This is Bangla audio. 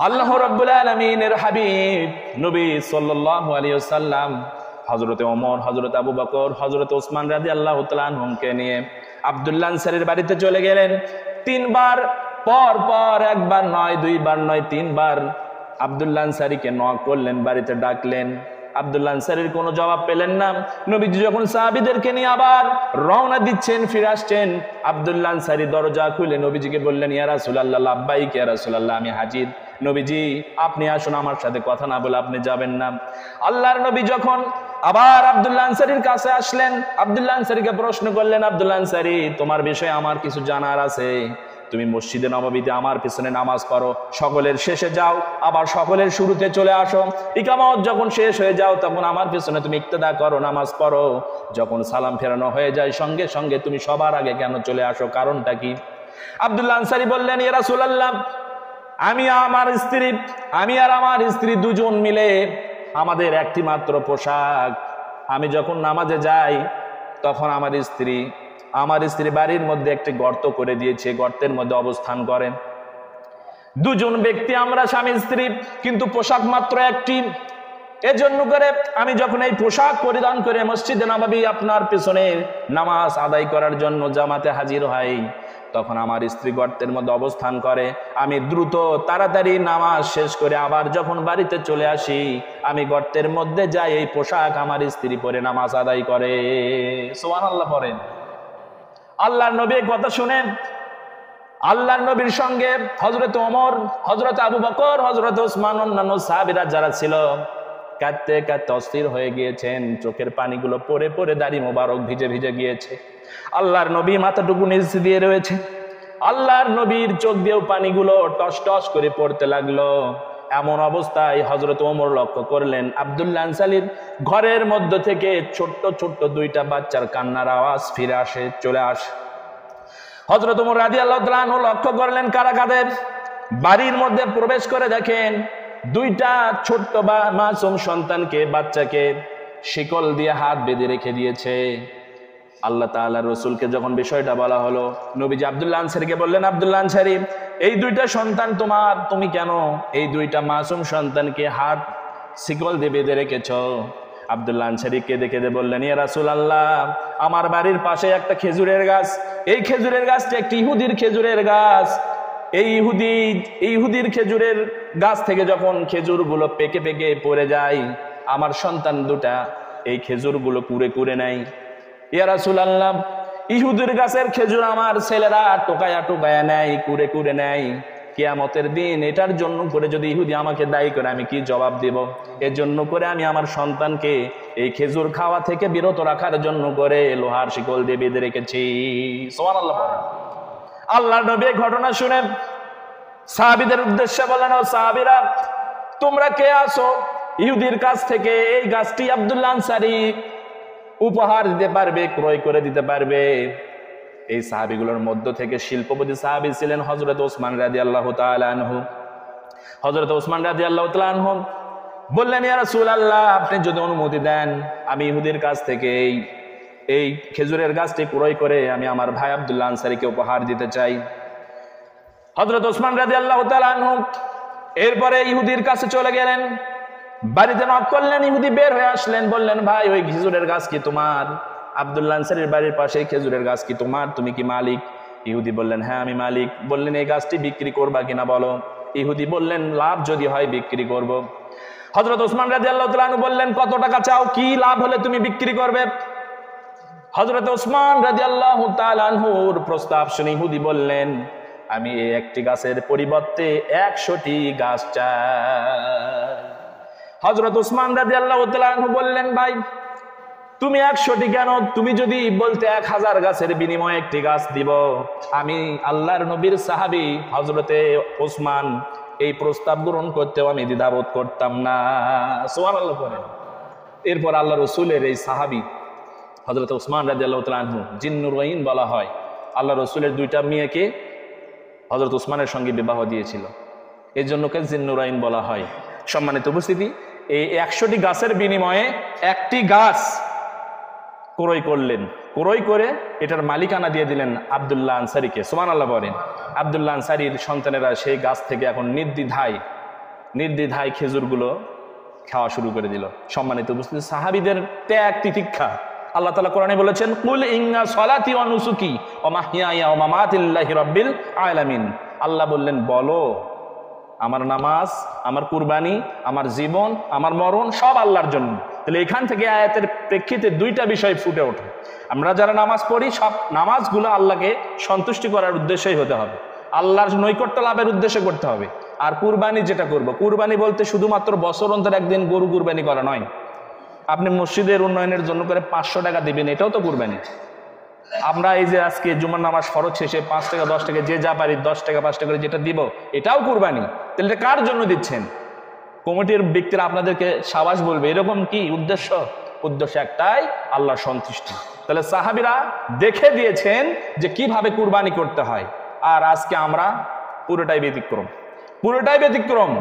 আল্লাহ রাব্বুল আলামিনের হাবিব নবী সাল্লাল্লাহু আলাইহি ওয়াসাল্লাম হযরতে ওমর, হযরত আবু বকর, হযরত ওসমান রাদিয়াল্লাহু তাআলা আনহুকে নিয়ে আব্দুল্লাহ আনসারীর বাড়িতে চলে গেলেন। তিনবার পর পর, একবার নয়, দুইবার নয়, তিনবার আব্দুল্লাহ আনসারীকে নক করলেন, বাড়িতে ডাকলেন। আব্দুল্লাহ আনসারীর কোনো জবাব পেলেন না। নবীজি যখন সাহাবীদেরকে নিয়ে আবার রওনা দিচ্ছেন, ফিরে আসছেন, আব্দুল্লাহ আনসারী দরজা খুলে নবীজিকে বললেন, ইয়া রাসূলুল্লাহ, লাব্বাইক ইয়া রাসূলুল্লাহ, আমি হাজির। নবীজি আপনি আসুন, আমার সাথে কথা না বলে আপনি যাবেন না। আল্লাহর নবী যখন আবার আব্দুল্লাহ আনসারীর কাছে আসলেন, আব্দুল্লাহ আনসারীকে প্রশ্ন করলেন, আব্দুল্লাহ আনসারী, তোমার বিষয়ে আমার কিছু জানার আছে। তুমি মসজিদে নববীতে আমার পিছনে নামাজ পড়ো, সকলের শেষে যাও, আবার সকলের শুরুতে চলে আসো। ইকামত যখন শেষ হয়ে যাও তখন আমার পিছনে তুমি ইক্তেদা করো, নামাজ পড়ো। যখন সালাম ফেরানো হয়ে যায় সঙ্গে সঙ্গে তুমি সবার আগে কেন চলে আসো, কারণটা কি? আব্দুল্লাহ আনসারী বললেন, ইয়া রাসূলুল্লাহ, আমি আর আমার স্ত্রী দুজন মিলে আমাদের একটি মাত্র পোশাক। আমি যখন নামাজে যাই তখন আমার স্ত্রী বাড়ির মধ্যে একটি গর্ত করে দিয়েছে, গর্তের মধ্যে অবস্থান করেন। দুজন ব্যক্তি আমরা, স্বামী স্ত্রী, কিন্তু পোশাক মাত্র একটি। এজন্য করে আমি যখন এই পোশাক পরিধান করে মসজিদে নববী আপনার পেছনে নামাজ আদায় করার জন্য জামাতে হাজির হই, তখন আমার স্ত্রী গর্তের মধ্যে অবস্থান করে। আমি দ্রুত তাড়াতাড়ি নামাজ শেষ করে আবার যখন বাড়িতে চলে আসি, আমি গর্তের মধ্যে যাই, এই পোশাক আমার স্ত্রী পরে নামাজ আদায় করে। সুবহানাল্লাহ পড়েন। আল্লাহর নবী কথা শুনেন, আল্লাহর নবীর সঙ্গে হযরত ওমর, হযরত আবু বকর, হযরত ওসমান, অন্যান্য সাহাবীরা যারা ছিল, কাঁদতে কাঁদতে অস্থির হয়ে গিয়েছেন। চোখের পানিগুলো পড়ে পড়ে দাড়ি মোবারক ভিজে ভিজে গিয়েছে। আল্লাহর নবী মাথাটুকু নিচ দিয়ে রয়েছে, আল্লাহর নবীর চোখ দিয়েও পানিগুলো টস টস করে পড়তে লাগলো। এমন অবস্থায় হযরত ওমর লক্ষ্য করলেন আব্দুল্লাহ আনসারীর ঘরের মধ্য থেকে ছোট্ট ছোট্ট দুইটা বাচ্চার কান্নার আওয়াজ ফিরে আসে, চলে আসে। হযরত ওমর রাদিয়াল্লাহু তাআলা আনহু লক্ষ্য করলেন কারা কাদের। বাড়ির মধ্যে প্রবেশ করে দেখেন দুইটা ছোট্ট বা মাসুম সন্তানকে, বাচ্চাকে শিকল দিয়ে হাত বেঁধে রেখে দিয়েছে। আল্লাহ তাআলা রাসূলকে যখন বিষয়টা বলা হলো, নবীজি আব্দুল্লাহ আনসারীকে বললেন, আব্দুল্লাহ আনসারী, এই দুইটা সন্তান তোমার, তুমি কেন এই দুইটা মাসুম সন্তানকে হাত শিকল দিয়ে বেঁধে রেখেছ? আব্দুল্লাহ আনসারী কেঁদে কেঁদে বললেন, ইয়া রাসূলুল্লাহ, আমার বাড়ির পাশে একটা খেজুরের গাছ, এই খেজুরের গাছটি একটি ইহুদির খেজুরের গাছ। এই ইহুদির খেজুরের গাছ থেকে যখন খেজুরগুলো পেকে পেকে পড়ে যায়, আমার সন্তান দুটা এই খেজুরগুলো কুড়ে কুড়ে নেয়। ইয়া রাসূলুল্লাহ, ইহুদির গাছের খেজুর আমার ছেলেরা টোকায়া টোকায়া নেয়, কুড়ে কুড়ে নেয়। কিয়ামতের দিন এটার জন্য করে যদি ইহুদি আমাকে দায়ী করে, আমি কি জবাব দেব? এর জন্য করে আমি আমার সন্তানকে এই খেজুর খাওয়া থেকে বিরত রাখার জন্য করে লোহার শিকল দিয়ে বেঁধে রেখেছি। সুবহানাল্লাহ। আল্লাহর নবী ঘটনা শুনে সাহাবীদের উদ্দেশ্যে বলেন, ও সাহাবীরা, তোমরা কে আসো? ইহুদির কাছ থেকে এই গাছটি আব্দুল্লাহ আনসারী উপহার দিতে পারবে, ক্রয় করে দিতে পারবে। এই সাহাবীগুলোর মধ্য থেকে শিল্পপতি সাহাবী ছিলেন হযরত ওসমান রাদিয়াল্লাহু তাআলা আনহু। হযরত ওসমান রাদিয়াল্লাহু তাআলা আনহু বললেন, ইয়া রাসূলুল্লাহ, আপনি যদি অনুমতি দেন, আমি ইহুদির কাছ থেকে এই খেজুরের গাছটি ক্রয় করে আমি আমার ভাই আব্দুল্লাহ আনসারীকে উপহার দিতে চাই। হযরত ওসমান রাদিয়াল্লাহু তাআলা আনহু এরপরে ইহুদির কাছে চলে গেলেন, বাড়িতে নক করলেন। ইহুদি বের হয়ে আসলেন, বললেন, ভাই, ওই খেজুরের গাছ কি তোমার? আব্দুল্লাহ আনসারীর বাড়ির পাশে খেজুরের গাছ কি তোমার? তুমি কি মালিক? ইহুদি বললেন, হ্যাঁ আমি মালিক। বললেন, এই গাছটি বিক্রি করবা কিনা বলো? ইহুদি বললেন, লাভ যদি হয় বিক্রি করব। হযরত ওসমান রাদিয়াল্লাহু তাআলা আনহু বললেন, কত টাকা চাও? কি লাভ হলে তুমি বিক্রি করবে? হযরত ওসমান রাদিয়াল্লাহু তাআলা আনহুর প্রস্তাব শুনে ইহুদি বললেন, আমি এই একটি গাছের পরিবর্তে 100টি গাছ চাই। হযরত ওসমান রাদিয়াল্লাহু তাআলা আনহু বললেন, ভাই, তুমি 100টি কেন? তুমি যদি বলতে 1000 গাছের বিনিময়ে একটি গাছ দিব, আমি আল্লাহর নবীর সাহাবী হযরতে ওসমান এই প্রস্তাব গ্রহণ করতেও আমি দ্বিধাবোধ করতাম না। সুবহানাল্লাহ পড়েন। এরপর আল্লাহ রাসূলের এই সাহাবী হযরত ওসমান রাদিয়াল্লাহু তাআলা আনহু, জিন্নুরাইন বলা হয়, আল্লাহ রাসূলের দুইটা মেয়েকে হযরত ওসমানের সঙ্গে বিবাহ দিয়েছিল, এই জন্য কে জিন্নুরাইন বলা হয়। সম্মানিত উপস্থিতি, এই 100টি গাছের বিনিময়ে একটি গাছ ক্রয় করলেন, ক্রয় করে এটার মালিকানা দিয়ে দিলেন আব্দুল্লাহ আনসারীকে। সুবহানাল্লাহ বলেন। আব্দুল্লাহ আনসারীর সন্তানেরা সেই গাছ থেকে এখন নির্দ্বিধায় নির্দ্বিধায় খেজুরগুলো খাওয়া শুরু করে দিল। সম্মানিত উপস্থিতি, সাহাবীদের ত্যাগ তিতিক্ষা আল্লাহ তাআলা কোরআনে বলেছেন, কুল ইন্না সলাতি ওয়া নুসুকি ওয়া মাহইয়ায়া ওয়া মামাতি লিল্লাহি রাব্বিল আলামিন। আল্লাহ বললেন, বলো আমার নামাজ, আমার কুরবানি, আমার জীবন, আমার মরণ সব আল্লাহর জন্য। তাহলে এখান থেকে আয়াতের প্রেক্ষিতে দুইটা বিষয় ফুটে ওঠে। আমরা যারা নামাজ পড়ি, সব নামাজগুলো আল্লাহকে সন্তুষ্টি করার উদ্দেশ্যেই হতে হবে, আল্লাহর নৈকট্য লাভের উদ্দেশ্যে করতে হবে। আর কুরবানি যেটা করব, কুরবানি বলতে শুধুমাত্র বছর অন্তর একদিন গরু কুরবানি করা নয়। আপনি মসজিদের উন্নয়নের জন্য করে 500 টাকা দিবেন, এটাও তো কুরবানি। আমরা এই যে আজকে জুমার নামাজ ফরজ শেষে 5 টাকা 10 টাকা যে যা পারি 10 টাকা 5 টাকা করে যেটা দিব, এটাও কুরবানি। তাহলে এটা কার জন্য দিচ্ছেন? কমিটির ব্যক্তিরা আপনাদেরকে সাবাস বলবে, এরকম কি উদ্দেশ্য? উদ্দেশ্য একটাই, আল্লাহর সন্তুষ্টি। তাহলে সাহাবীরা দেখে দিয়েছেন যে কিভাবে কুরবানি করতে হয়। আর আজকে আমরা পুরোটাই ব্যতিক্রম, পুরোটাই ব্যতিক্রম।